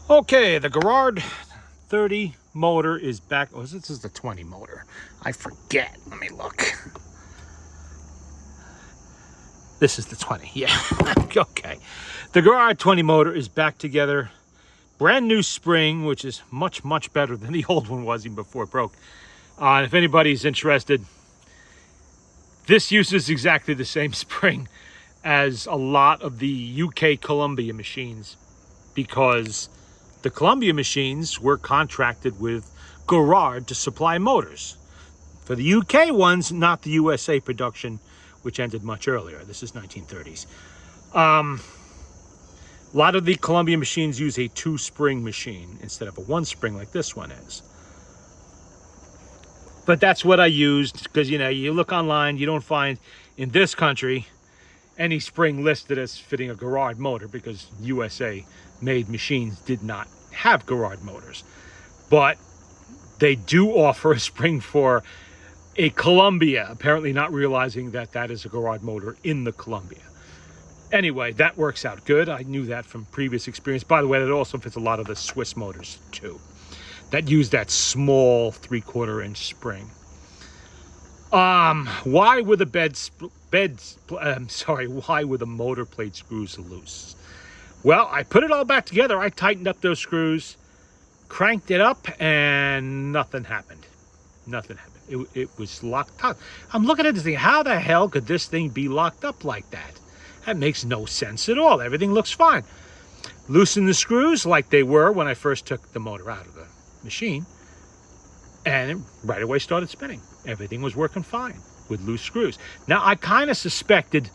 Okay, the Garrard 30 motor is back. Oh, this is the 20 motor. I forget. Let me look. This is the 20. Yeah. Okay. The Garrard 20 motor is back together. Brand new spring, which is much, much better than the old one was even before it broke. And if anybody's interested, this uses exactly the same spring as a lot of the UK Columbia machines, because the Columbia machines were contracted with Garrard to supply motors. For the UK ones, not the USA production, which ended much earlier. This is 1930s. A lot of the Columbia machines use a two-spring machine instead of a one-spring like this one is. But that's what I used because, you know, you look online, you don't find in this country any spring listed as fitting a Garrard motor because USA made machines did not have Garrard motors. But they do offer a spring for a Columbia, apparently not realizing that that is a Garrard motor in the Columbia. Anyway, that works out good. I knew that from previous experience. By the way, that also fits a lot of the Swiss motors too, that use that small 3/4 inch spring. Why were the why were the motor plate screws loose? Well, I put it all back together. I tightened up those screws, cranked it up, and nothing happened. Nothing happened. It was locked up. I'm looking at this thing. How the hell could this thing be locked up like that? That makes no sense at all. Everything looks fine. Loosen the screws like they were when I first took the motor out of the machine, and it right away started spinning. Everything was working fine with loose screws. Now, I kind of suspected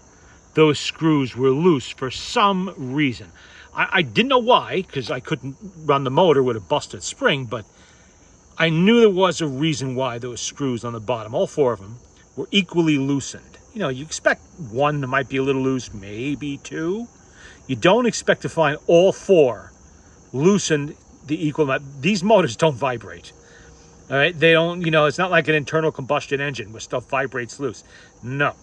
those screws were loose for some reason. I didn't know why, because I couldn't run the motor with a busted spring, but I knew there was a reason why those screws on the bottom, all four of them, were equally loosened. You know, you expect one that might be a little loose, maybe two. You don't expect to find all four loosened the equal amount. These motors don't vibrate. All right, they don't, you know, it's not like an internal combustion engine where stuff vibrates loose. No.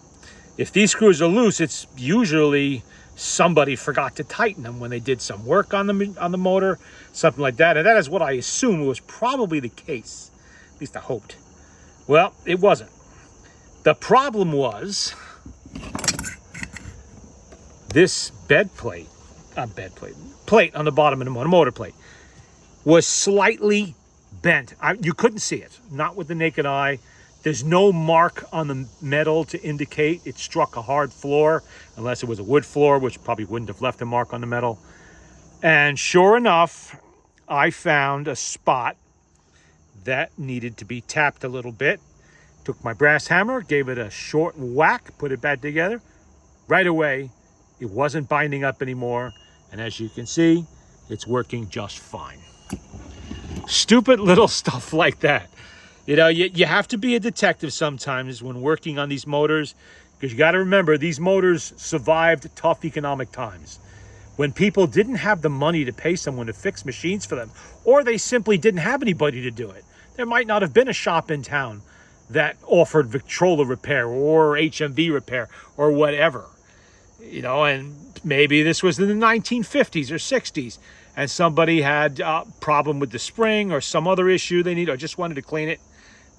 If these screws are loose, it's usually somebody forgot to tighten them when they did some work on the motor, something like that. And that is what I assume was probably the case. At least I hoped. Well, it wasn't. The problem was this plate on the bottom of the motor plate was slightly bent. You couldn't see it, not with the naked eye. There's no mark on the metal to indicate it struck a hard floor, unless it was a wood floor, which probably wouldn't have left a mark on the metal. And sure enough, I found a spot that needed to be tapped a little bit. Took my brass hammer, gave it a short whack, put it back together. Right away, it wasn't binding up anymore. And as you can see, it's working just fine. Stupid little stuff like that. You know, you have to be a detective sometimes when working on these motors, because you got to remember, these motors survived tough economic times when people didn't have the money to pay someone to fix machines for them, or they simply didn't have anybody to do it. There might not have been a shop in town that offered Victrola repair or HMV repair or whatever. You know, and maybe this was in the 1950s or 60s, and somebody had a problem with the spring or some other issue they need, or just wanted to clean it,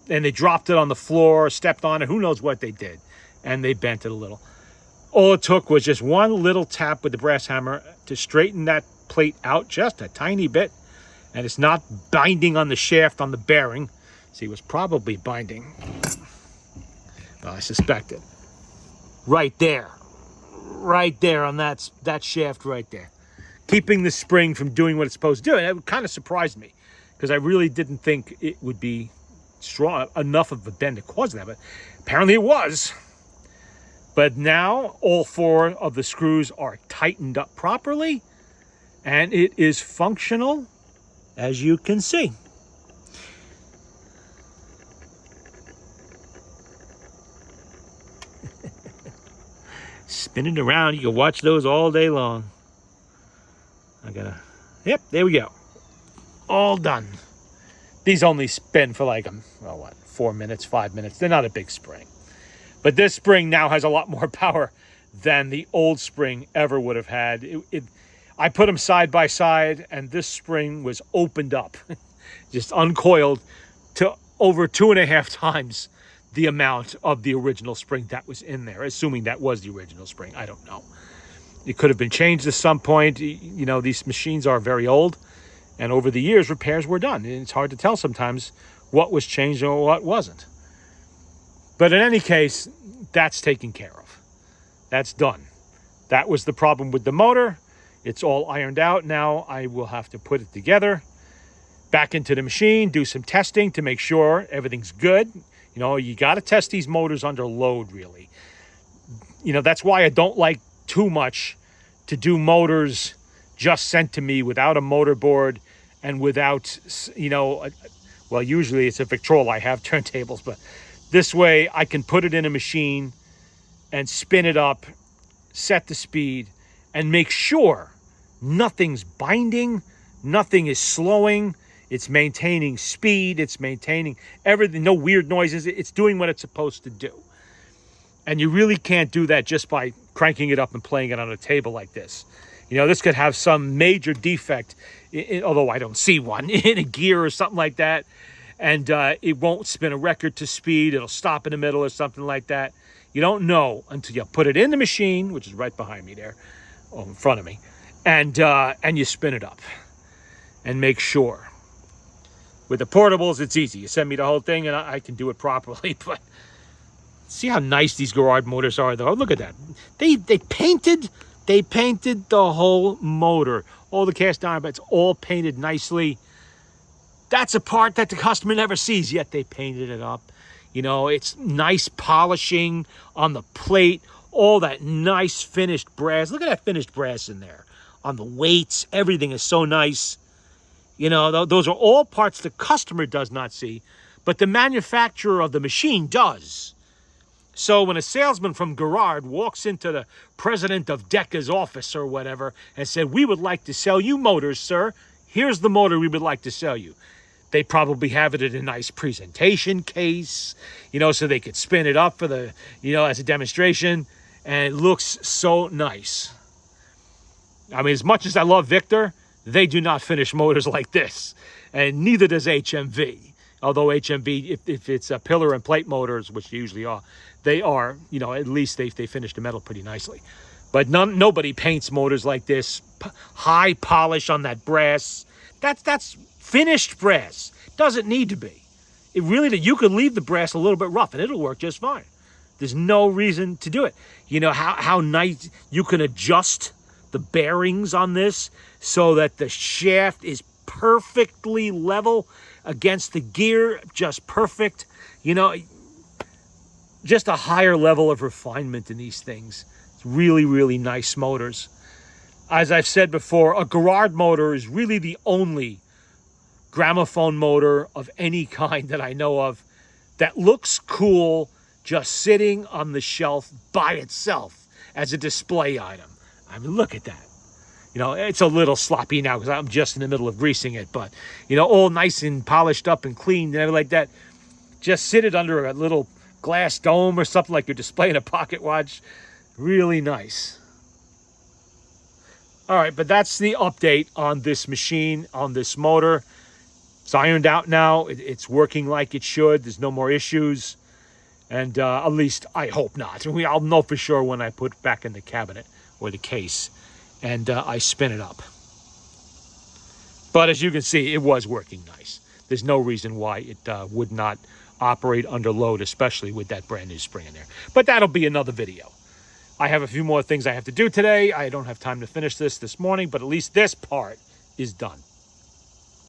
and they dropped it on the floor, stepped on it, who knows what they did, and they bent it a little. All it took was just one little tap with the brass hammer to straighten that plate out just a tiny bit, and it's not binding on the shaft on the bearing. See, it was probably binding. Well, I suspect it. Right there on that shaft right there, keeping the spring from doing what it's supposed to do. And it kind of surprised me because I really didn't think it would be strong enough of a bend to cause that, but apparently it was. But now all four of the screws are tightened up properly, and it is functional, as you can see. Spinning around, you can watch those all day long. Yep, there we go. All done. These only spin for like, 4 minutes, 5 minutes. They're not a big spring. But this spring now has a lot more power than the old spring ever would have had. I put them side by side, and this spring was opened up, just uncoiled to over 2.5 times the amount of the original spring that was in there, assuming that was the original spring. I don't know. It could have been changed at some point. You know, these machines are very old, and over the years, repairs were done. And it's hard to tell sometimes what was changed or what wasn't. But in any case, that's taken care of. That's done. That was the problem with the motor. It's all ironed out. Now I will have to put it together, back into the machine, do some testing to make sure everything's good. You know, you got to test these motors under load, really. You know, that's why I don't like too much to do motors just sent to me without a motor board and without, you know, well, usually it's a Victrola. I have turntables, but this way I can put it in a machine and spin it up, set the speed, and make sure nothing's binding, nothing is slowing. It's maintaining speed. It's maintaining everything. No weird noises. It's doing what it's supposed to do. And you really can't do that just by cranking it up and playing it on a table like this. You know, this could have some major defect, although I don't see one, in a gear or something like that. And it won't spin a record to speed. It'll stop in the middle or something like that. You don't know until you put it in the machine, which is right behind me there, or in front of me, and you spin it up and make sure. With the portables, it's easy. You send me the whole thing, and I can do it properly. But see how nice these Garrard motors are, though. Look at that. They painted the whole motor. All the cast iron, but it's all painted nicely. That's a part that the customer never sees, yet they painted it up. You know, it's nice polishing on the plate. All that nice finished brass. Look at that finished brass in there. On the weights, everything is so nice. You know, those are all parts the customer does not see, but the manufacturer of the machine does. So when a salesman from Garrard walks into the president of Decca's office or whatever and said, "We would like to sell you motors, sir. Here's the motor we would like to sell you." They probably have it in a nice presentation case, you know, so they could spin it up for the, you know, as a demonstration. And it looks so nice. I mean, as much as I love Victor, they do not finish motors like this. And neither does HMV. Although HMV, if it's a pillar and plate motors, which they usually are, they are, you know, at least they finish the metal pretty nicely. But nobody paints motors like this. High polish on that brass. That's finished brass. Doesn't need to be. It really, you can leave the brass a little bit rough and it'll work just fine. There's no reason to do it. You know how nice you can adjust the bearings on this so that the shaft is perfectly level against the gear, just perfect. You know, just a higher level of refinement in these things. It's really, really nice motors. As I've said before, a Garrard motor is really the only gramophone motor of any kind that I know of that looks cool just sitting on the shelf by itself as a display item. I mean, look at that. You know, it's a little sloppy now because I'm just in the middle of greasing it, but, you know, all nice and polished up and clean and everything like that. Just sit it under a little glass dome or something like you're displaying a pocket watch. Really nice. All right, but that's the update on this machine, on this motor. It's ironed out now. It's working like it should. There's no more issues. And at least I hope not. I'll know for sure when I put it back in the cabinet or the case and I spin it up. But as you can see, it was working nice. There's no reason why it would not operate under load, especially with that brand new spring in there. But that'll be another video. I have a few more things I have to do today. I don't have time to finish this morning, but at least this part is done.